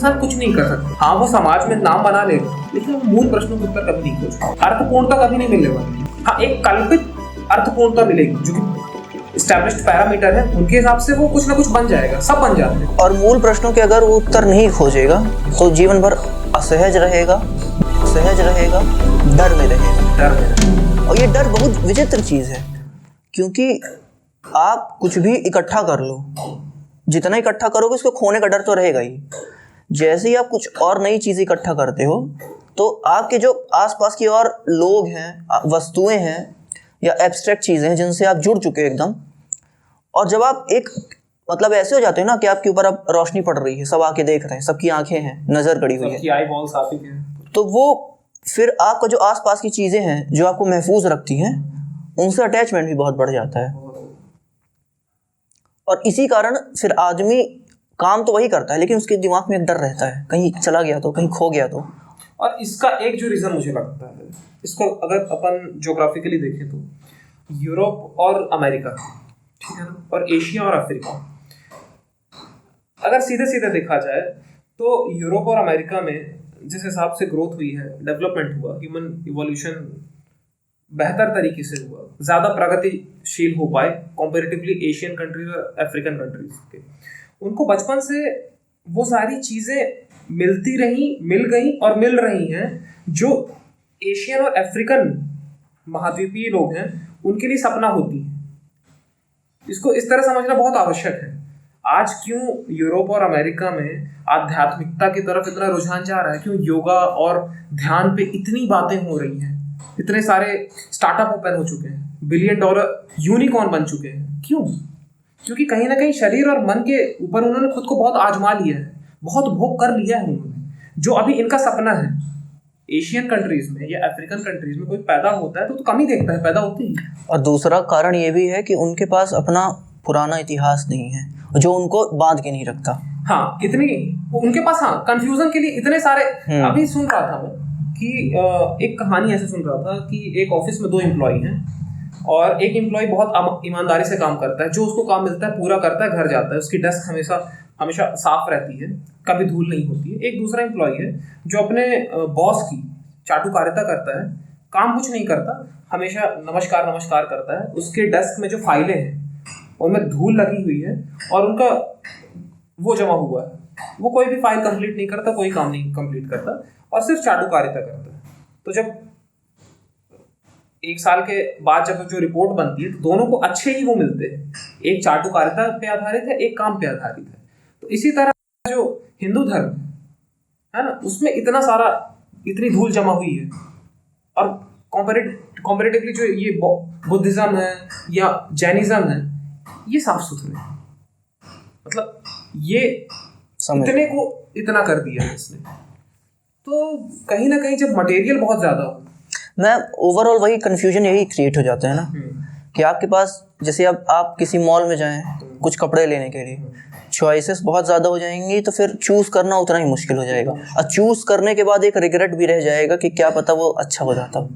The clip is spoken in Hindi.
इंसान कुछ नहीं कर सकता। हाँ, वो समाज में नाम बना ले, लेकिन मूल प्रश्नों के उत्तर कभी नहीं खोज, अर्थपूर्णता कभी नहीं मिलने वाली। हाँ, एक कल्पित अर्थपूर्णता मिलेगी जो कि एस्टैब्लिश्ड पैरामीटर है, उनके हिसाब से वो कुछ ना कुछ बन जाएगा, सब बन जाते हैं। और मूल प्रश्नों के अगर वो उत्तर नहीं खोजेगा तो जीवन भर असहज रहेगा, डर में रहेगा। और ये डर बहुत विचित्र चीज़ है, क्योंकि आप कुछ भी इकट्ठा कर लो, जितना इकट्ठा करोगे उसको खोने का डर तो रहेगा ही। जैसे ही आप कुछ और नई चीज़ इकट्ठा करते हो तो आपके जो आसपास की और लोग हैं, वस्तुएं हैं या एब्स्ट्रैक्ट चीज़ें हैं जिनसे आप जुड़ चुके हैं एकदम, और जब आप एक मतलब ऐसे हो जाते हो ना कि आपके ऊपर अब रोशनी पड़ रही है, सब आके देख रहे हैं, सबकी आंखें हैं, नज़र गड़ी हुई है, आई बॉल्स आती हैं, तो वो फिर आपका जो आसपास की चीज़ें हैं जो आपको महफूज रखती हैं, उनसे अटैचमेंट भी बहुत बढ़ जाता है। और इसी कारण फिर आदमी काम तो वही करता है, लेकिन उसके दिमाग में एक डर रहता है, कहीं चला गया तो, कहीं खो गया तो। और इसका एक जो रीज़न मुझे लगता है, इसको अगर अपन ज्योग्राफिकली देखें तो यूरोप और अमेरिका, ठीक है ना, और एशिया और अफ्रीका, अगर सीधे सीधे देखा जाए तो यूरोप और अमेरिका में जिस हिसाब से ग्रोथ हुई है, डेवलपमेंट हुआ, ह्यूमन इवोल्यूशन बेहतर तरीके से हुआ, ज़्यादा प्रगतिशील हो पाए कंपैरेटिवली एशियन कंट्रीज और अफ्रीकन कंट्रीज के, उनको बचपन से वो सारी चीज़ें मिलती रही, मिल गई और मिल रही हैं जो एशियन और अफ्रीकन महाद्वीपीय लोग हैं उनके लिए सपना होती है। इसको इस तरह समझना बहुत आवश्यक है। आज क्यों यूरोप और अमेरिका में आध्यात्मिकता की तरफ इतना रुझान जा रहा है, क्यों योगा और ध्यान पे इतनी बातें हो रही हैं, इतने सारे स्टार्टअप ओपन हो चुके हैं, $1 बिलियन यूनिकॉर्न बन चुके हैं, क्यों? क्योंकि कहीं ना कहीं शरीर और मन के ऊपर उन्होंने खुद को बहुत आजमा लिया है, बहुत भोग कर लिया है उन्होंने, जो अभी इनका सपना है। एशियन कंट्रीज में या अफ्रीकन कंट्रीज में कोई पैदा होता है तो कम ही देखता है, पैदा होती ही। और दूसरा कारण ये भी है कि उनके पास अपना पुराना इतिहास नहीं है जो उनको बांध के नहीं रखता। हाँ, इतनी उनके पास, हाँ, कंफ्यूजन के लिए इतने सारे। अभी सुन रहा था मैं कि एक कहानी ऐसे सुन रहा था कि एक ऑफिस में 2 एम्प्लॉय हैं और एक एम्प्लॉय बहुत ईमानदारी से काम करता है, जो उसको काम मिलता है पूरा करता है, घर जाता है, उसकी डेस्क हमेशा साफ रहती है, कभी धूल नहीं होती है। एक दूसरा एम्प्लॉय है जो अपने बॉस की चाटुकारिता करता है, काम कुछ नहीं करता, हमेशा नमस्कार नमस्कार करता है। उसके डेस्क में जो फाइलें हैं उनमें धूल लगी हुई है और उनका वो जमा हुआ है, वो कोई भी फाइल कंप्लीट नहीं करता, कोई काम नहीं कंप्लीट करता और सिर्फ चाटुकारिता करता है। तो जब 1 साल के बाद जब जो रिपोर्ट बनती है तो दोनों को अच्छे ही वो मिलते हैं, एक चाटुकारिता पे आधारित है, एक काम पे आधारित है। तो इसी तरह जो हिंदू धर्म है ना, उसमें इतनी धूल जमा हुई है, और कॉम्पैरेटिवली जो ये बुद्धिज्म है या जैनिज्म है, ये साफ सुथरे हैं। मतलब ये इतने को इतना कर दिया है इसने। तो कहीं ना कहीं जब मटेरियल बहुत ज्यादा हो, मैं ओवरऑल वही कंफ्यूजन यही क्रिएट हो जाता है ना कि आपके पास, जैसे अब आप किसी मॉल में जाएं कुछ कपड़े लेने के लिए, चॉइसेस बहुत ज़्यादा हो जाएंगी, तो फिर चूज़ करना उतना ही मुश्किल हो जाएगा, और चूज़ करने के बाद एक रिग्रेट भी रह जाएगा कि क्या पता वो अच्छा हो जाता।